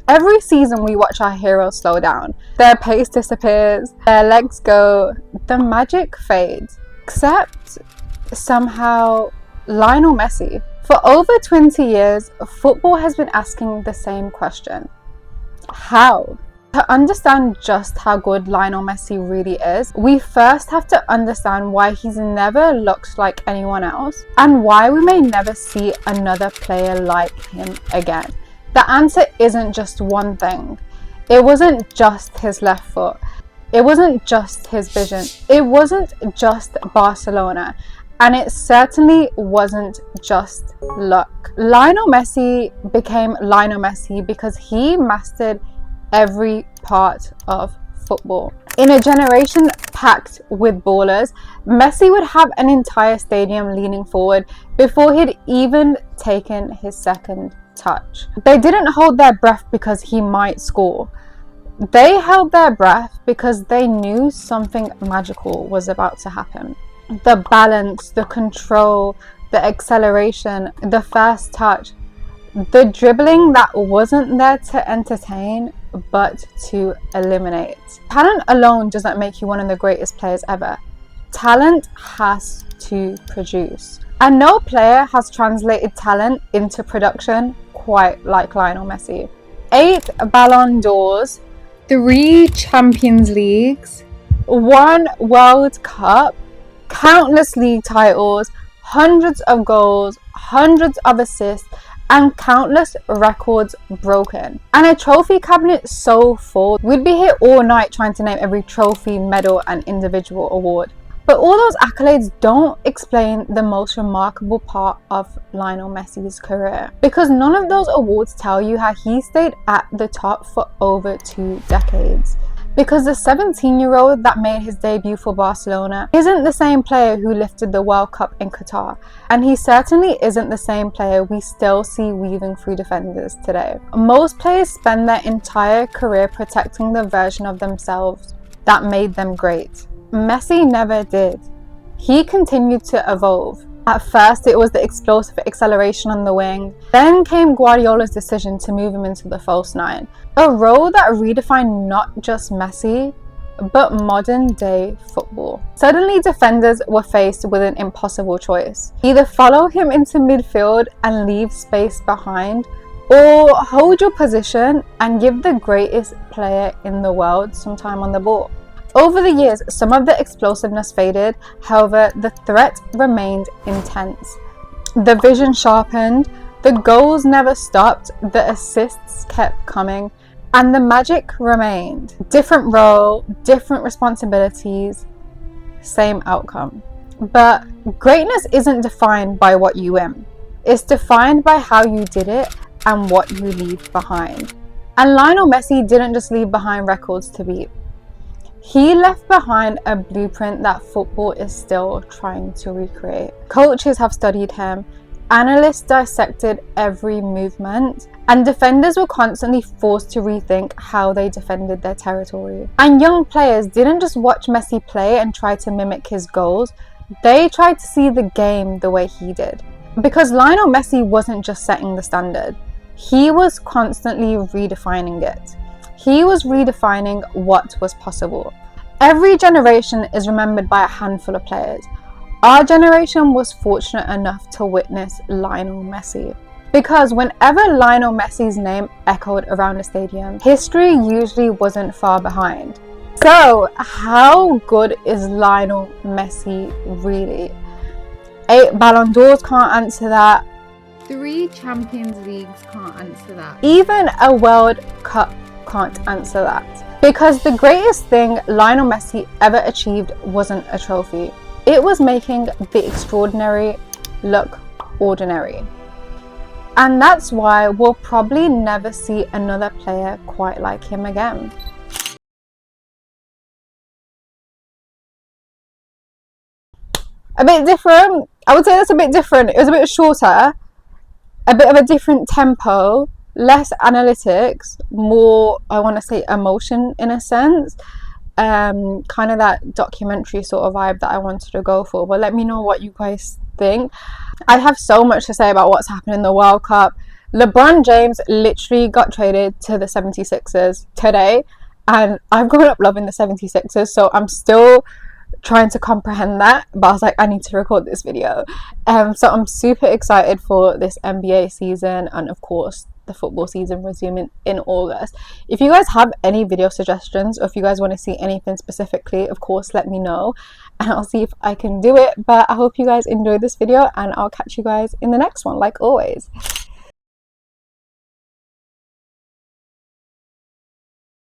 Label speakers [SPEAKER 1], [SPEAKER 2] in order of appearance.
[SPEAKER 1] Every season we watch our heroes slow down. Their pace disappears, their legs go, the magic fades. Except somehow Lionel Messi. For over 20 years, football has been asking the same question. How? To understand just how good Lionel Messi really is, we first have to understand why he's never looked like anyone else and why we may never see another player like him again. The answer isn't just one thing. It wasn't just his left foot. It wasn't just his vision. It wasn't just Barcelona. And it certainly wasn't just luck. Lionel Messi became Lionel Messi because he mastered every part of football. In a generation packed with ballers, Messi would have an entire stadium leaning forward before he'd even taken his second touch. They didn't hold their breath because he might score. They held their breath because they knew something magical was about to happen. The balance, the control, the acceleration, the fast touch, the dribbling that wasn't there to entertain but to eliminate. Talent alone doesn't make you one of the greatest players ever. Talent has to produce. And no player has translated talent into production quite like Lionel Messi. 8 Ballon d'Ors, 3 Champions Leagues, 1 World Cup, countless league titles, hundreds of goals, hundreds of assists, and countless records broken. And a trophy cabinet so full, we'd be here all night trying to name every trophy, medal, and individual award. But all those accolades don't explain the most remarkable part of Lionel Messi's career, because none of those awards tell you how he stayed at the top for over 2 decades. Because the 17-year-old that made his debut for Barcelona isn't the same player who lifted the World Cup in Qatar, and he certainly isn't the same player we still see weaving through defenders today. Most players spend their entire career protecting the version of themselves that made them great. Messi never did. He continued to evolve. At first it was the explosive acceleration on the wing, then came Guardiola's decision to move him into the false 9, a role that redefined not just Messi, but modern day football. Suddenly defenders were faced with an impossible choice. Either follow him into midfield and leave space behind, or hold your position and give the greatest player in the world some time on the ball. Over the years, some of the explosiveness faded, however, the threat remained intense. The vision sharpened, the goals never stopped, the assists kept coming, and the magic remained. Different role, different responsibilities, same outcome. But greatness isn't defined by what you win. It's defined by how you did it and what you leave behind. And Lionel Messi didn't just leave behind records to beat. He left behind a blueprint that football is still trying to recreate. Coaches have studied him, analysts dissected every movement, and defenders were constantly forced to rethink how they defended their territory. And young players didn't just watch Messi play and try to mimic his goals, they tried to see the game the way he did. Because Lionel Messi wasn't just setting the standard, he was constantly redefining it. He was redefining what was possible. Every generation is remembered by a handful of players. Our generation was fortunate enough to witness Lionel Messi. Because whenever Lionel Messi's name echoed around a stadium, history usually wasn't far behind. So, how good is Lionel Messi really? 8 Ballon d'Ors can't answer that.
[SPEAKER 2] 3 Champions Leagues can't answer that.
[SPEAKER 1] Even a World Cup can't answer that. Because the greatest thing Lionel Messi ever achieved wasn't a trophy. It was making the extraordinary look ordinary. And that's why we'll probably never see another player quite like him again. A bit different. I would say that's a bit different. It was a bit shorter, a bit of a different tempo, less analytics, more, I want to say, emotion in a sense. Kind of that documentary sort of vibe that I wanted to go for. But let me know what you guys think. I have so much to say about what's happened in the World Cup. LeBron James literally got traded to the 76ers today, and I've grown up loving the 76ers, so I'm still trying to comprehend that, but I was like, I need to record this video. So I'm super excited for this NBA season, and of course the football season resuming in August. If you guys have any video suggestions, or if you guys want to see anything specifically, of course let me know and I'll see if I can do it. But I hope you guys enjoyed this video, and I'll catch you guys in the next one like always.